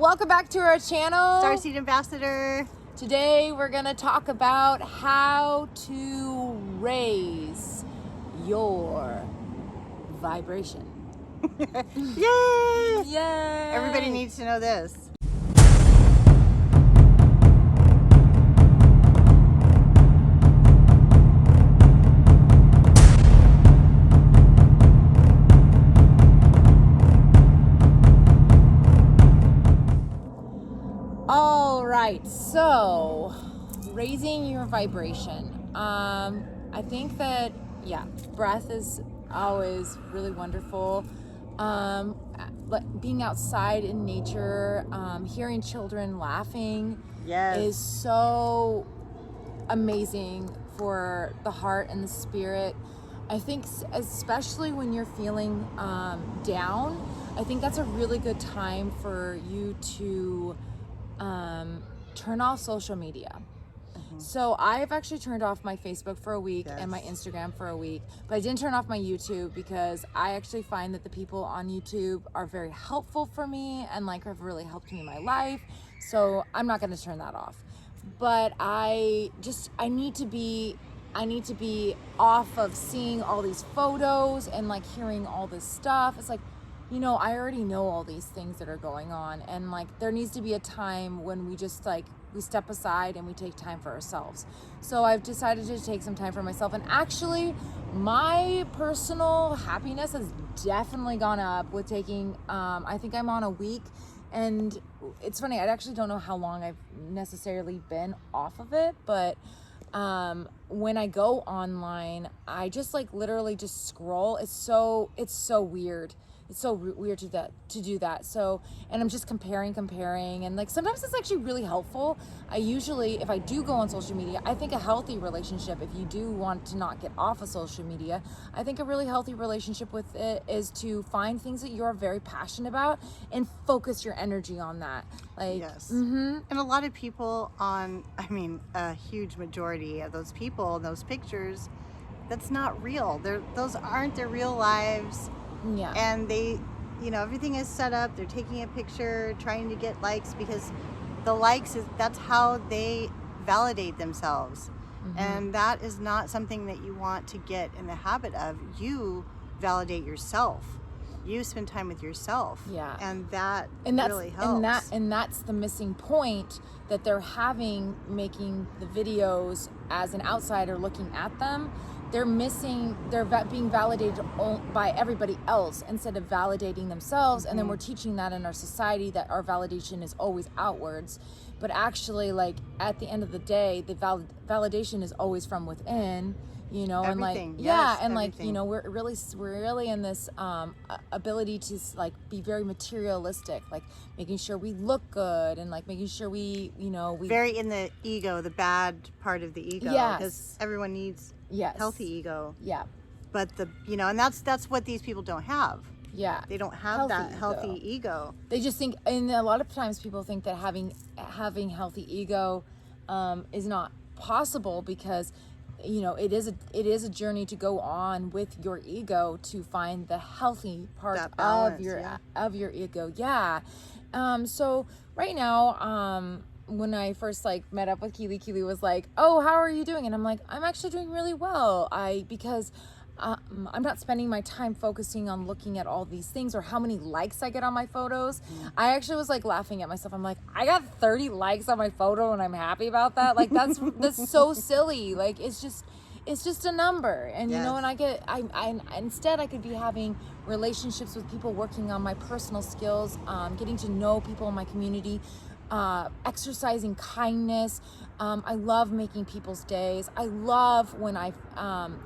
welcome back to our channel. Starseed Ambassador. Today we're going to talk about how to raise your vibration. Yay! Yay! Everybody needs to know this. All right, so raising your vibration. I think that, breath is always really wonderful. Being outside in nature, hearing children laughing is so amazing for the heart and the spirit. I think especially when you're feeling down, I think that's a really good time for you to turn off social media. So I've actually turned off my Facebook for a week and my Instagram for a week, but I didn't turn off my YouTube because I actually find that the people on YouTube are very helpful for me and have really helped me in my life. So I'm not going to turn that off. But I need to be off of seeing all these photos and hearing all this stuff. It's I already know all these things that are going on, and there needs to be a time when we just we step aside and we take time for ourselves. So I've decided to take some time for myself, and actually my personal happiness has definitely gone up with taking I think I'm on a week, and it's funny, I actually don't know how long I've necessarily been off of it, but when I go online, I just literally just scroll. It's so weird. It's so weird to do that. So, and I'm just comparing, and sometimes it's actually really helpful. I usually, if I do go on social media, I think a healthy relationship, if you do want to not get off of social media, I think a really healthy relationship with it is to find things that you're very passionate about and focus your energy on that. And a lot of people a huge majority of those people in those pictures, that's not real. Those aren't their real lives. Yeah. And they, everything is set up. They're taking a picture, trying to get likes, because the likes that's how they validate themselves. And that is not something that you want to get in the habit of. You validate yourself. You spend time with yourself. Yeah. And that really And helps. that's the missing point that they're making the videos as an outsider looking at them. They're being validated by everybody else instead of validating themselves. And then we're teaching that in our society, that our validation is always outwards. But actually, at the end of the day, the validation is always from within, Everything. We're really in this ability to be very materialistic, making sure we look good and making sure we very in the ego, the bad part of the ego. Because everyone needs healthy ego. Yeah. But and that's what these people don't have. Yeah. They don't have that healthy ego. They just think, and a lot of times people think that having healthy ego is not possible, because it is a journey to go on with your ego to find the healthy part of your ego. Yeah. So right now, when I first met up with Keely was like, "Oh, how are you doing?" And I'm like, "I'm actually doing really well." Because I'm not spending my time focusing on looking at all these things or how many likes I get on my photos. I actually was laughing at myself. I'm like, I got 30 likes on my photo and I'm happy about that. That's so silly. It's just a number. And and instead I could be having relationships with people, working on my personal skills, getting to know people in my community, exercising kindness. I love making people's days. I love when I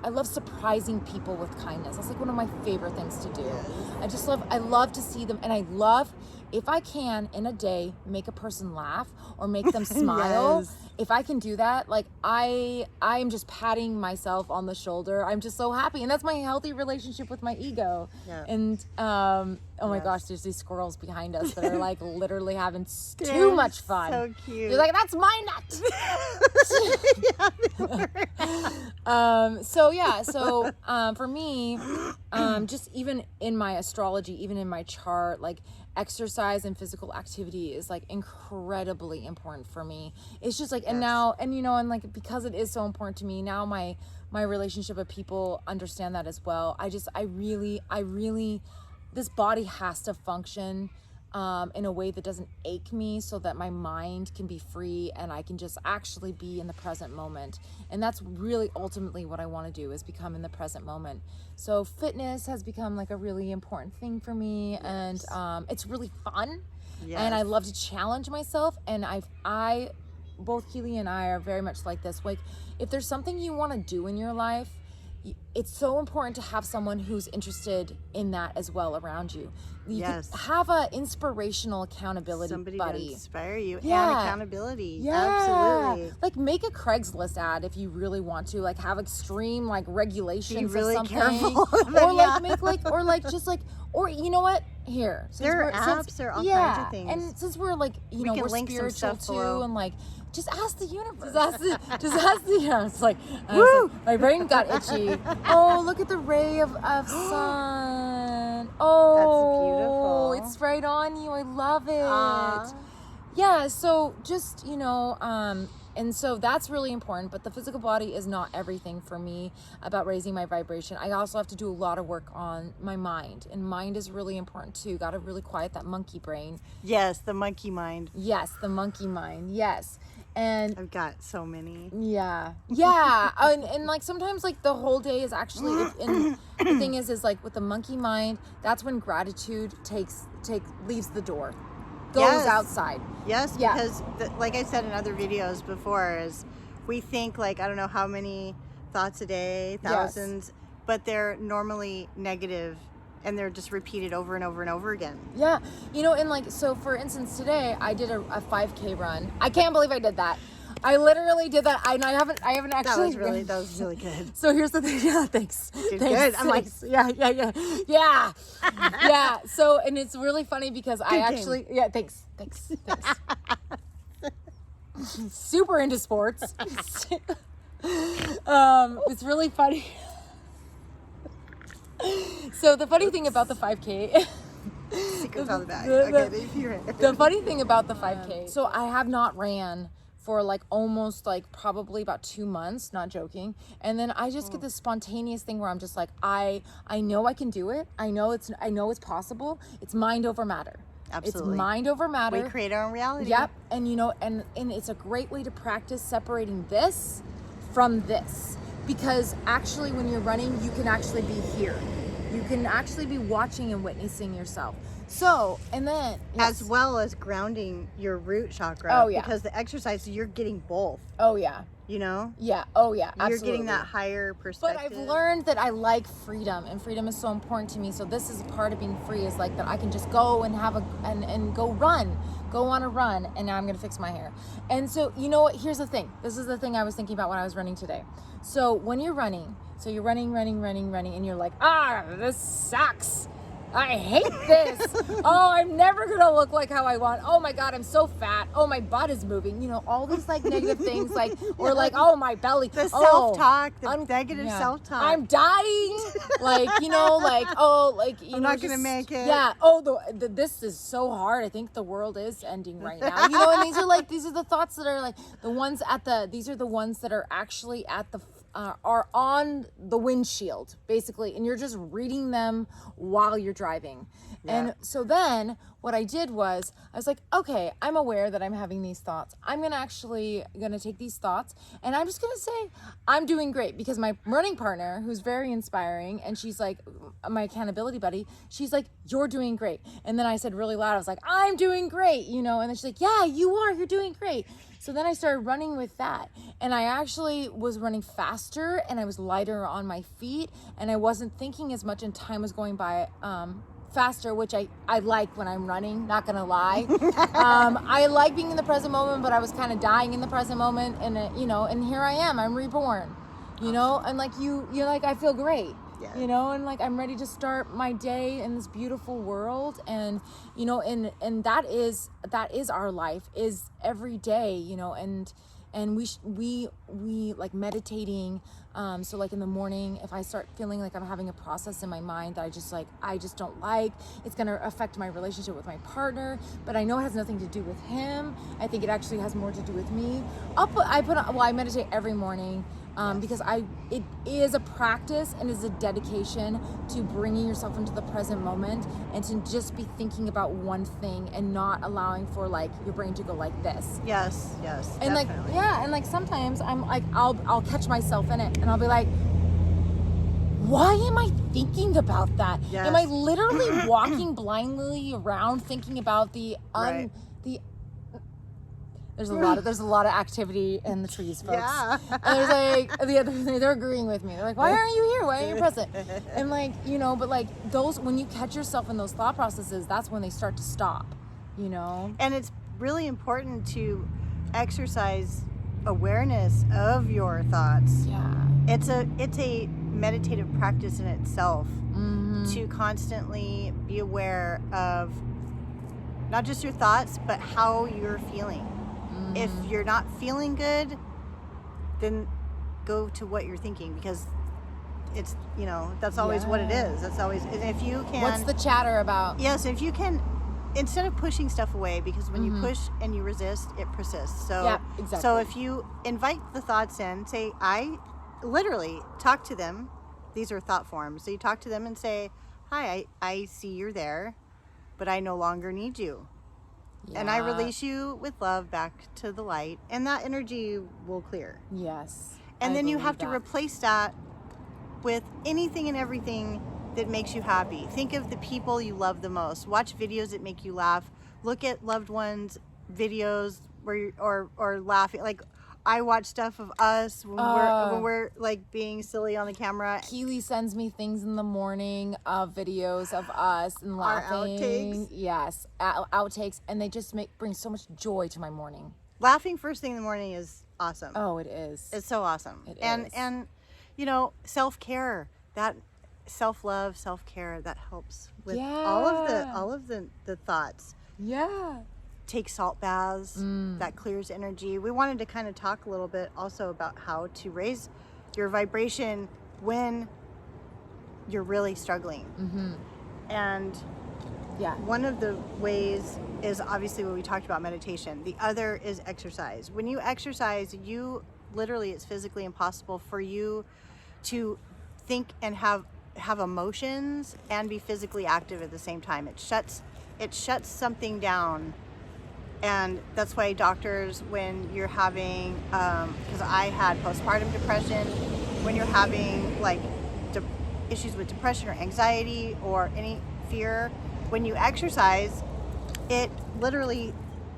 love surprising people with kindness. That's one of my favorite things to do. I love to see them, and I love, if I can in a day, make a person laugh or make them smile. If I can do that, I am just patting myself on the shoulder. I'm just so happy, and that's my healthy relationship with my ego. And oh my gosh, there's these squirrels behind us that are literally having too much fun. So cute. They're that's my nut. For me, just even in my astrology, even in my chart, exercise and physical activity is like incredibly important for me. It's just like, and now, and you know, and like, because it is so important to me now, my relationship with people understand that as well. I really, this body has to function in a way that doesn't ache me, so that my mind can be free and I can just actually be in the present moment. And that's really ultimately what I want to do, is become in the present moment. So fitness has become like a really important thing for me. And it's really fun. And I love to challenge myself. And I both Keely and I are very much like this. Like, if there's something you want to do in your life, it's so important to have someone who's interested in that as well around you. You can have a inspirational accountability buddy. To inspire you, and accountability. Absolutely. Like, make a Craigslist ad if you really want to. Like, have extreme like regulations Be really of something, careful. or like make like, or like just like, or you know what? Here, there are apps, there are all kinds of things. And since we're like, you know, we're spiritual too, below. and like, just ask the universe. Just ask the universe. It's like, my brain got itchy. Oh, look at the ray of sun. Oh, that's beautiful. It's right on you. I love it. Aww. Yeah. So just, you know, and so that's really important, but the physical body is not everything for me about raising my vibration. I also have to do a lot of work on my mind, and mind is really important too. Got to really quiet that monkey brain. Yes, the monkey mind. Yes, the monkey mind. Yes. And I've got so many. Yeah. And like sometimes like the whole day is actually, and the thing is like with the monkey mind, that's when gratitude leaves the door, goes outside. Yes, because like I said in other videos before, is we think like, I don't know how many thoughts a day, thousands, but they're normally negative, and they're just repeated over and over and over again. Yeah. You know, and like, so for instance, today I did a 5K run. I can't believe I did that. I literally did that. I haven't actually. That was really good. So here's the thing. Yeah, thanks. Good. I'm like, yeah. So, and it's really funny because I actually, thanks. Super into sports. It's really funny. So the funny thing about the 5K, secrets on the back. Okay, the funny thing about the 5K, so I have not ran for like almost like probably about 2 months, not joking. And then I just get this spontaneous thing where I'm just like, I know I can do it. I know it's possible. It's mind over matter. Absolutely. It's mind over matter. We create our own reality. Yep. And you know, and it's a great way to practice separating this from this. Because actually when you're running, you can actually be here. You can actually be watching and witnessing yourself. So, and then... As well as grounding your root chakra. Oh, yeah. Because the exercise, you're getting both. Oh, yeah. You know? Yeah. Oh, yeah. Absolutely. You're getting that higher perspective. But I've learned that I like freedom, and freedom is so important to me. So this is part of being free, is like that I can just go and have and go on a run. And now I'm going to fix my hair. And so, you know what? Here's the thing. This is the thing I was thinking about when I was running today. So when you're running, and you're like, this sucks. I hate this. Oh, I'm never going to look like how I want. Oh my God, I'm so fat. Oh, my butt is moving. You know, all these like negative things, like, or like, oh, my belly. The self-talk, negative self-talk. I'm dying. Like, you know, like, oh, like, you I'm know, not going to make it. Yeah. Oh, this is so hard. I think the world is ending right now. You know, and these are the thoughts that are like these are the ones that are actually at the are on the windshield, basically, and you're just reading them while you're driving. And so then what I did was I was like, okay, I'm aware that I'm having these thoughts. I'm gonna take these thoughts, and I'm just gonna say I'm doing great, because my running partner, who's very inspiring, and she's like my accountability buddy, she's like, you're doing great. And then I said really loud, I was like, I'm doing great, you know. And then she's like, yeah, you're doing great. So then I started running with that, and I actually was running faster, and I was lighter on my feet, and I wasn't thinking as much, and time was going by faster, which I like when I'm running, not gonna lie. I like being in the present moment, but I was kind of dying in the present moment, and you know, and here I am, I'm reborn, you know, and like you're like, I feel great. Yes. You know, and like I'm ready to start my day in this beautiful world, and you know, and that is our life, is every day, you know, and And we like meditating. So like in the morning, if I start feeling like I'm having a process in my mind that I just don't like, it's going to affect my relationship with my partner, but I know it has nothing to do with him. I think it actually has more to do with me. I meditate every morning. Because it is a practice and is a dedication to bringing yourself into the present moment and to just be thinking about one thing and not allowing for like your brain to go like this. Yes, And definitely. and like sometimes I'm like I'll catch myself in it and I'll be like, why am I thinking about that? Yes. Am I literally walking blindly around thinking about Right. There's a lot of activity in the trees, folks. Yeah. And they're agreeing with me. They're like, why aren't you here? Why aren't you present? And like, but like when you catch yourself in those thought processes, that's when they start to stop, And it's really important to exercise awareness of your thoughts. Yeah. It's a meditative practice in itself Mm-hmm. to constantly be aware of not just your thoughts, but how you're feeling. Mm-hmm. If you're not feeling good, then go to what you're thinking, because it's, that's always what it is. That's always, and if you can... What's the chatter about? Yes, if you can, instead of pushing stuff away, because when Mm-hmm. you push and you resist, it persists. So, Yeah, exactly. So if you invite the thoughts in, say, I literally talk to them. These are thought forms. So you talk to them and say, hi, I see you're there, but I no longer need you. And I Yeah. release you with love back to the light, and that energy will clear. Yes. And I then you believe have to that. replace that with anything and everything that makes you happy. Think of the people you love the most. Watch videos that make you laugh. Look at loved ones' videos or laughing. Like, I watch stuff of us when we're like being silly on the camera. Keely sends me things in the morning of videos of us and laughing. Our outtakes. Yes, outtakes, and they just bring so much joy to my morning. Laughing first thing in the morning is awesome. Oh, it is. It's so awesome. It and is. And self-care, that self-love, self-care, that helps with all of the thoughts. Yeah. Take salt baths. That clears energy. We wanted to kind of talk a little bit also about how to raise your vibration when you're really struggling. Mm-hmm. And Yeah. one of the ways is obviously what we talked about, meditation. The other is exercise. When you exercise, it's physically impossible for you to think and have emotions and be physically active at the same time. It shuts something down. And that's why doctors, when you're having, because I had postpartum depression, when you're having like issues with depression or anxiety or any fear, when you exercise, it literally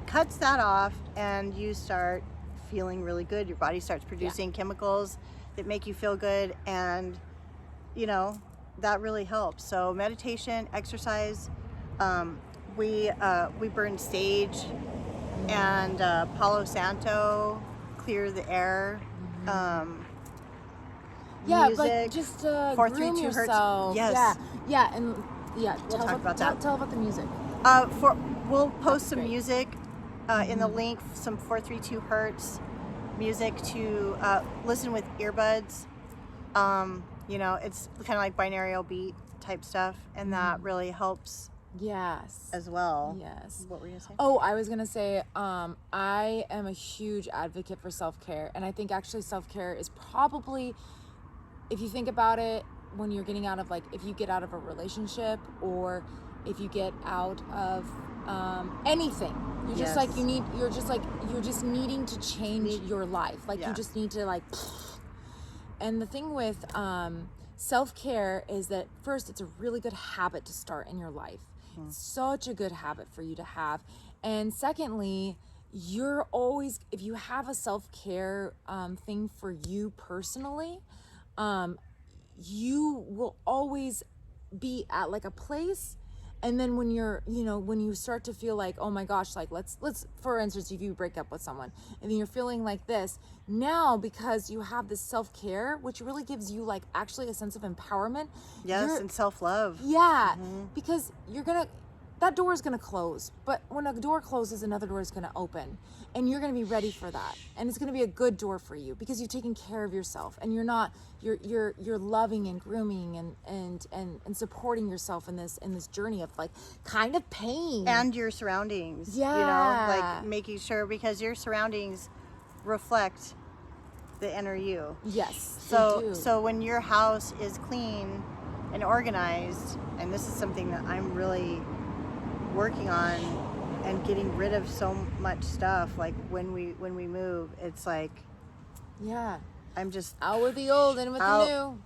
cuts that off and you start feeling really good. Your body starts producing chemicals that make you feel good, and that really helps. So meditation, exercise, we burn sage and Palo Santo, clear the air. Yeah, music, but just 432 groom hertz. yourself. Yes. Yeah, and yeah. We'll talk about that. Tell about the music. We'll post some great. music in the link, some 432 hertz music to listen with earbuds. It's kind of like binaural beat type stuff, and that really helps Yes. as well. Yes. What were you gonna say? Oh, I was gonna say, I am a huge advocate for self-care, and I think actually self-care is probably, if you think about it, when you're getting out of if you get out of a relationship, or if you get out of anything, you're just Yes. you're just needing to change your life. You just need to and the thing with self-care is that first, it's a really good habit to start in your life. It's such a good habit for you to have. And secondly, you're always, if you have a self-care thing for you personally, you will always be at a place. And then when you're, when you start to feel like, oh my gosh, let's, for instance, if you break up with someone and then you're feeling like this now, because you have this self-care, which really gives you actually a sense of empowerment. Yes, and self-love. Yeah, because you're gonna, that door is going to close, but when a door closes, another door is going to open, and you're going to be ready for that. And it's going to be a good door for you because you've taken care of yourself, and you're loving and grooming and supporting yourself in this journey of like kind of pain and your surroundings. Yeah. You know, like making sure, because your surroundings reflect the inner you. Yes. So when your house is clean and organized, and this is something that I'm really working on and getting rid of so much stuff, like when we move, it's like, yeah, I'm just out with the old and with the new.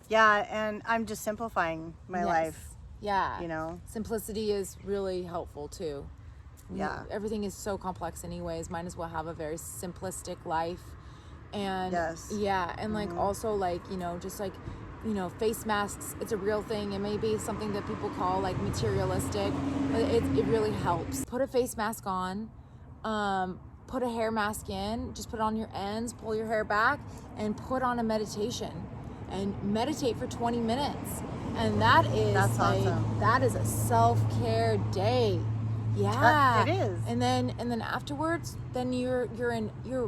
Yeah, and I'm just simplifying my life. Yeah. You know, simplicity is really helpful too. Yeah. Everything is so complex anyways. Might as well have a very simplistic life. And yeah, and like also like, you know, just like, you know, face masks, it's a real thing. It may be something that people call like materialistic, but it really helps. Put a face mask on, put a hair mask in, just put it on your ends, pull your hair back, and put on a meditation and meditate for 20 minutes. And that's awesome. That is a self-care day. Yeah, it is. And then afterwards, then you're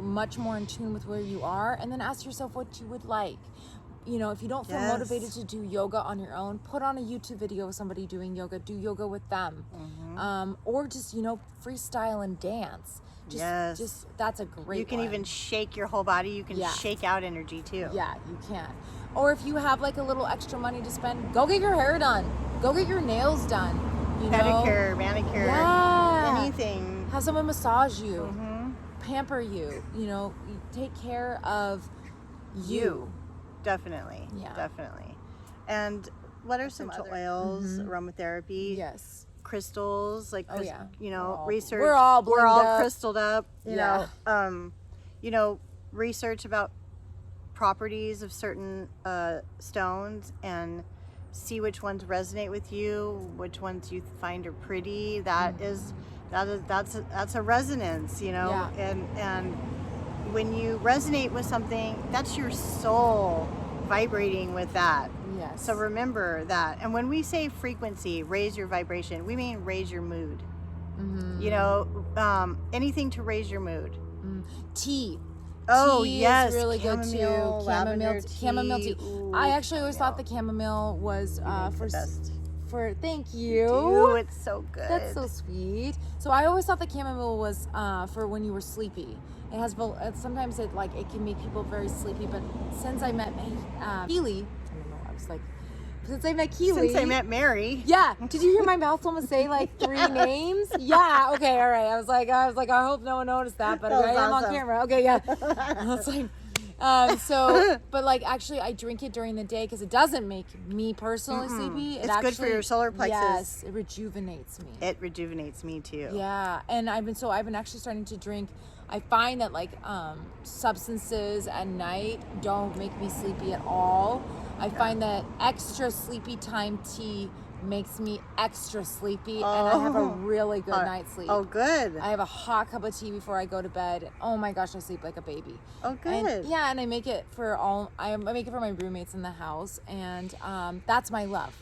much more in tune with where you are, and then ask yourself what you would like. You know, if you don't feel motivated to do yoga on your own, put on a YouTube video of somebody doing yoga. Do yoga with them, or just, you know, freestyle and dance. Just that's a great. You can even shake your whole body. You can shake out energy too. Yeah, you can. Or if you have like a little extra money to spend, go get your hair done. Go get your nails done. You pedicure, manicure, anything. Have someone massage you, pamper you. You know, take care of you. Definitely. Yeah. Definitely. And what are some other oils, aromatherapy? Yes. Crystals, like, you know, research. We're all crystalled up. You know, you know, research about properties of certain stones and see which ones resonate with you, which ones you find are pretty. That's a resonance, you know. And when you resonate with something, that's your soul vibrating with that. Yes. So remember that. And when we say frequency, raise your vibration, we mean raise your mood. You know, anything to raise your mood. Tea. Oh, tea yes. Is really good too. Chamomile tea. Ooh, I actually always thought the chamomile was thank you. Ooh, it's so good. That's so sweet. So I always thought the chamomile was for when you were sleepy. It has sometimes it can make people very sleepy, but since I met Keely, since I met Keely. Since I met Mary. Yeah. Did you hear my mouth almost say like 3 names? Yeah. Okay. All right. I was like, I hope no one noticed that, but I am on camera. Okay. Yeah. I was like, but like actually I drink it during the day because it doesn't make me personally sleepy. It's good for your solar plexus. Yes. It rejuvenates me. It rejuvenates me too. Yeah. And I've been actually starting to drink. I find that like substances at night don't make me sleepy at all. I find that extra sleepy time tea makes me extra sleepy, and I have a really good night's sleep. Oh, good. I have a hot cup of tea before I go to bed. Oh my gosh, I sleep like a baby. Oh, good. And I make it for I make it for my roommates in the house, and that's my love.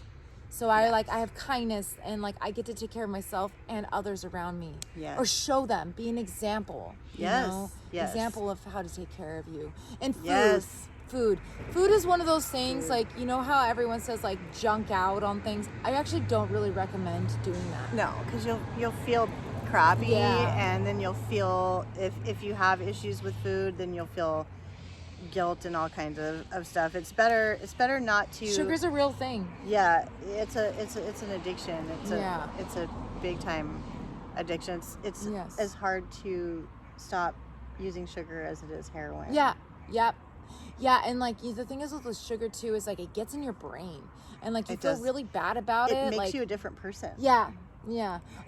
So I have kindness, and like I get to take care of myself and others around me. Yes. Or show them, be an example. Yes. You know? Yes. Example of how to take care of you. And food. Yes. Food is one of those things, like, you know how everyone says like junk out on things? I actually don't really recommend doing that. No, because you'll feel crappy, and then you'll feel, if you have issues with food, then you'll feel guilt and all kinds of stuff. It's better not to. Sugar's a real thing. Yeah, it's an addiction. It's a big time addiction. It's as hard to stop using sugar as it is heroin. Yeah. Yep. Yeah, and like the thing is with the sugar too is like it gets in your brain, and like you feel really bad about it. It makes like, you a different person. Yeah.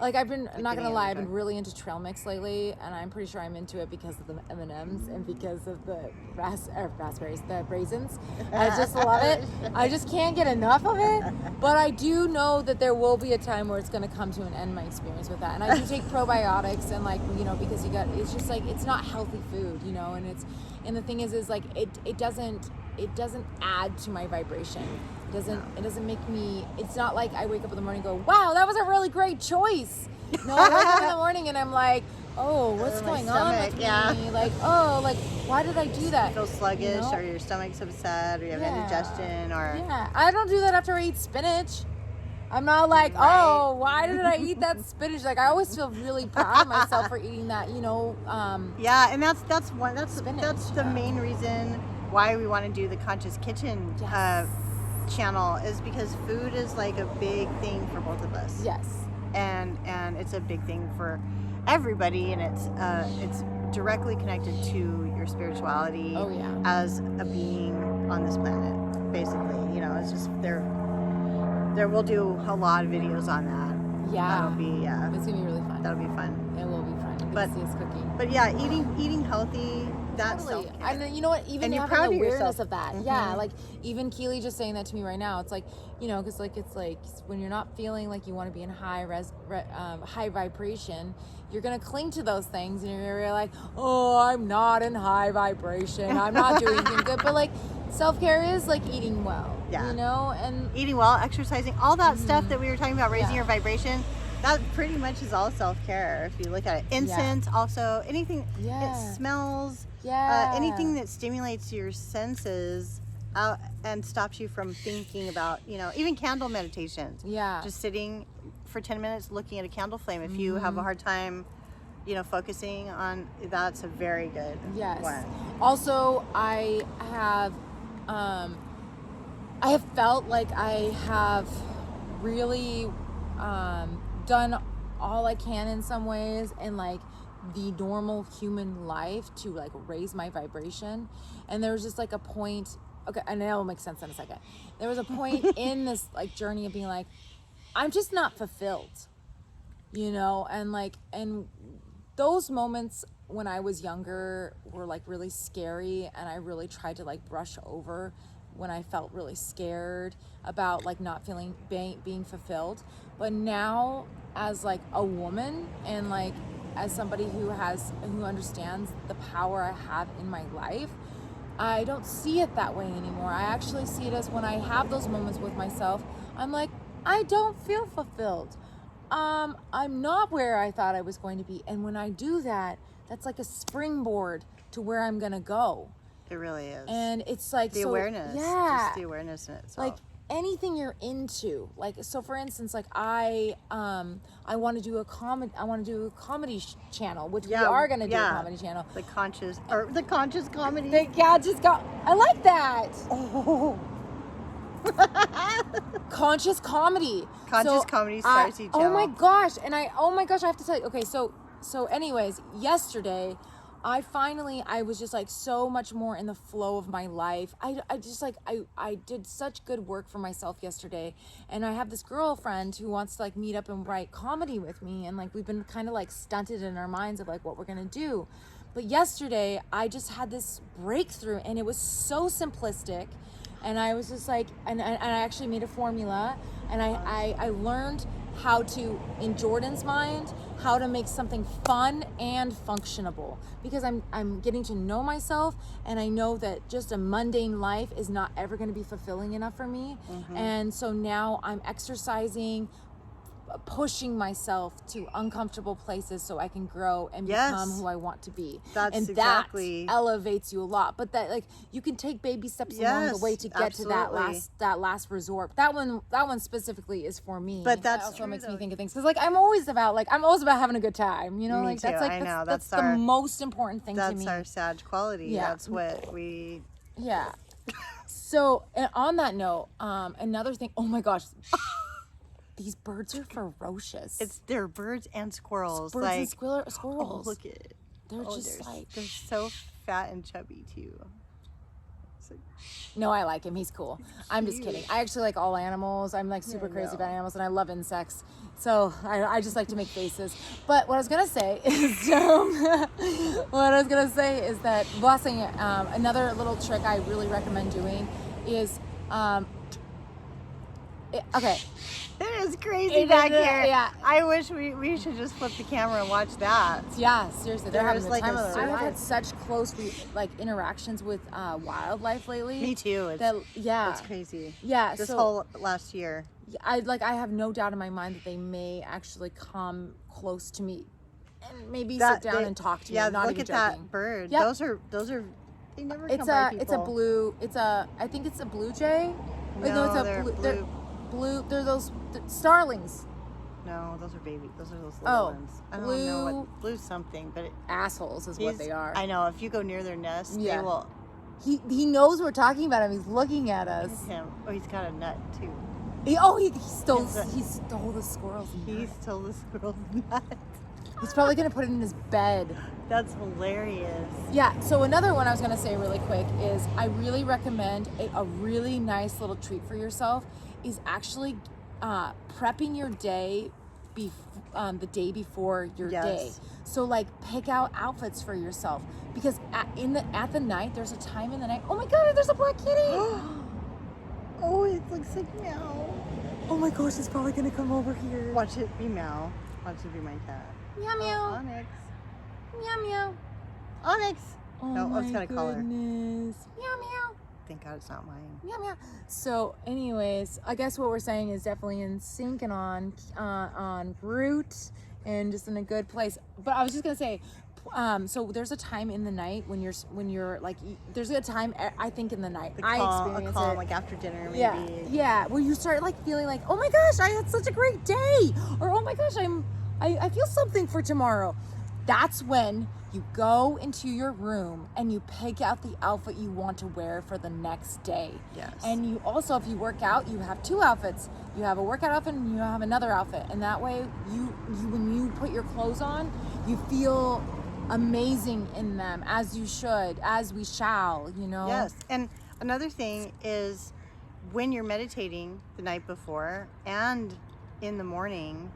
Like I've been, not gonna lie, I've been really into trail mix lately, and I'm pretty sure I'm into it because of the M&Ms and because of the raspberries, the raisins. I just love it. I just can't get enough of it. But I do know that there will be a time where it's gonna come to an end, my experience with that. And I do take probiotics, and like, you know, because it's just like, it's not healthy food, you know, and the thing is like it doesn't add to my vibration. It doesn't make me, it's not like I wake up in the morning and go, wow, that was a really great choice. No, I wake up in the morning and I'm like, oh, what's going on with me? Like, oh, like, why did I do that? You feel sluggish, or your stomach's upset, or you have indigestion, or... Yeah, I don't do that after I eat spinach. I'm not like, oh, why did I eat that spinach? Like, I always feel really proud of myself for eating that, and that's the main reason why we want to do the Conscious Kitchen channel, is because food is like a big thing for both of us. Yes. And it's a big thing for everybody, and it's directly connected to your spirituality as a being on this planet, basically. It's just we'll do a lot of videos on that. That'll be it's gonna be really fun. That'll be fun. It will be fun. See us cooking. But eating healthy, that's self-care. And you know what, even having the awareness of that, like even Keely just saying that to me right now, it's like, because like it's like when you're not feeling like you want to be in high vibration, you're gonna cling to those things, and you're like, oh, I'm not in high vibration, I'm not doing anything good. But like, self-care is like eating well, and eating well, exercising, all that stuff that we were talking about, raising your vibration. That pretty much is all self-care if you look at it. Incense, also, anything it smells, anything that stimulates your senses and stops you from thinking about, even candle meditations. Just sitting for 10 minutes looking at a candle flame. If you have a hard time, focusing on, that's a very good one. Also, I have felt like I have really done all I can in some ways in like the normal human life to like raise my vibration. And there was just like a point, and it'll make sense in a second. There was a point in this like journey of being like, I'm just not fulfilled, and those moments when I was younger were like really scary, and I really tried to like brush over when I felt really scared about like not feeling being fulfilled. But now, as like a woman, and like as somebody who understands the power I have in my life, I don't see it that way anymore. I actually see it as when I have those moments with myself, I'm like, I don't feel fulfilled. I'm not where I thought I was going to be. And when I do that, that's like a springboard to where I'm gonna go. It really is. And it's like the awareness. Just the awareness in itself. Like anything you're into, like, so for instance, like I want to do a comedy channel, which we are going to do a comedy channel. The conscious comedy. I like that. Conscious comedy. Comedy Starseed channel. Oh my gosh. And I have to tell you, okay, so anyways, yesterday, I was just like so much more in the flow of my life. I did such good work for myself yesterday, and I have this girlfriend who wants to like meet up and write comedy with me, and like we've been kind of like stunted in our minds of like what we're gonna do. But yesterday I just had this breakthrough, and it was so simplistic, and I was just like, and I actually made a formula, and I learned how to, in Jordan's mind, how to make something fun and functionable, because I'm getting to know myself, and I know that just a mundane life is not ever going to be fulfilling enough for me. And so now I'm exercising, pushing myself to uncomfortable places so I can grow and become who I want to be. That elevates you a lot. But that, like, you can take baby steps along the way to get to that last resort. That one specifically is for me. But that also makes me think of things, because like I'm always about having a that's the most important thing to me. That's our Sag quality. That's what we So, and on that note, another thing, oh my gosh, these birds are ferocious. They're birds and squirrels. Birds and squirrels. Oh, look at it. They're they're so fat and chubby too. No, I like him. He's cool. I'm just kidding. I actually like all animals. I'm like super crazy about animals, and I love insects. So I just like to make faces. But what I was gonna say is, that blessing. Another little trick I really recommend doing is, okay. It is crazy back here. Yeah. I wish we should just flip the camera and watch that. Yeah, seriously, they're having the like time a of their life. I've had survival. such close interactions with wildlife lately. Me too. It's crazy. Yeah, This so whole last year. I have no doubt in my mind that they may actually come close to me and maybe sit down and talk to me. Not look even at joking. that bird. Yep. Those are they never come by people. I think it's a blue jay. No, it's a they're blue. They're those starlings. No, those are baby. Those are those little ones. I don't know what blue something, but assholes is what they are. I know. If you go near their nest, they will. He knows we're talking about him. He's looking at us. It's him. Oh, he's got a nut too. He stole the squirrel's nut. He stole the squirrel's nut. He's probably gonna put it in his bed. That's hilarious. Yeah, so another one I was gonna say really quick is I really recommend a really nice little treat for yourself is actually prepping your day the day before your day. So pick out outfits for yourself because at the night there's a time in the night. Oh my god, there's a black kitty. Oh, it looks like meow. Oh my gosh, it's probably gonna come over here. Watch it be meow. Watch it be my cat. Meow meow. Onyx. Meow meow. Onyx. Oh no, it's got a collar. Meow meow. Thank God it's not mine. Meow meow. So, anyways, I guess what we're saying is definitely in sync and on route and just in a good place. But I was just gonna say, so there's a time in the night when you're there's a time I think in the night I experience it like after dinner maybe. Yeah, where you start feeling like, oh my gosh, I had such a great day, or oh my gosh, I feel something for tomorrow. That's when you go into your room and you pick out the outfit you want to wear for the next day. Yes. And you also, if you work out, you have two outfits. You have a workout outfit and you have another outfit. And that way, you when you put your clothes on, you feel amazing in them, as you should, as we shall, Yes. And another thing is when you're meditating the night before and in the morning,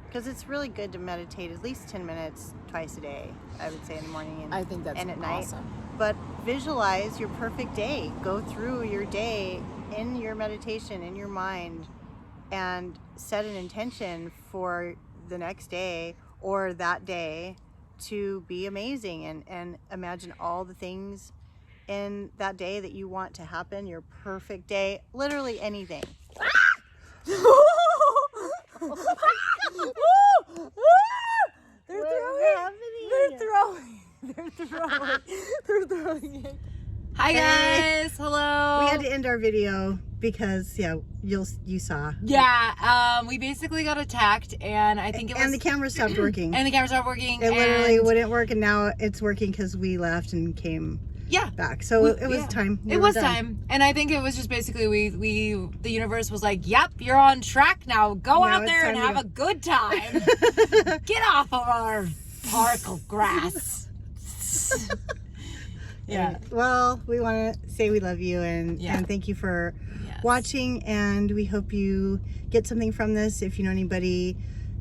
because it's really good to meditate at least 10 minutes twice a day, I would say, in the morning and I think that's and at awesome. night. But visualize your perfect day. Go through your day in your meditation, in your mind, and set an intention for the next day or that day to be amazing, and imagine all the things in that day that you want to happen, your perfect day, literally anything. They're throwing it. Hi guys, hello. We had to end our video because you saw. Yeah, we basically got attacked, and I think the camera stopped working. And the camera stopped working. It literally wouldn't work, and now it's working because we left and came. Back. So it was time. It was time. And I think it was just basically the universe was like, yep, you're on track now. Go out there and have a good time. Get off of our park of grass. Yeah. Well, we want to say we love you and thank you for watching, and we hope you get something from this. If you know anybody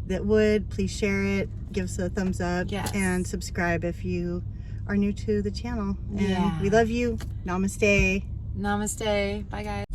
that would, please share it, give us a thumbs up, and subscribe if you are new to the channel. And we love you. Namaste. Namaste. Bye guys.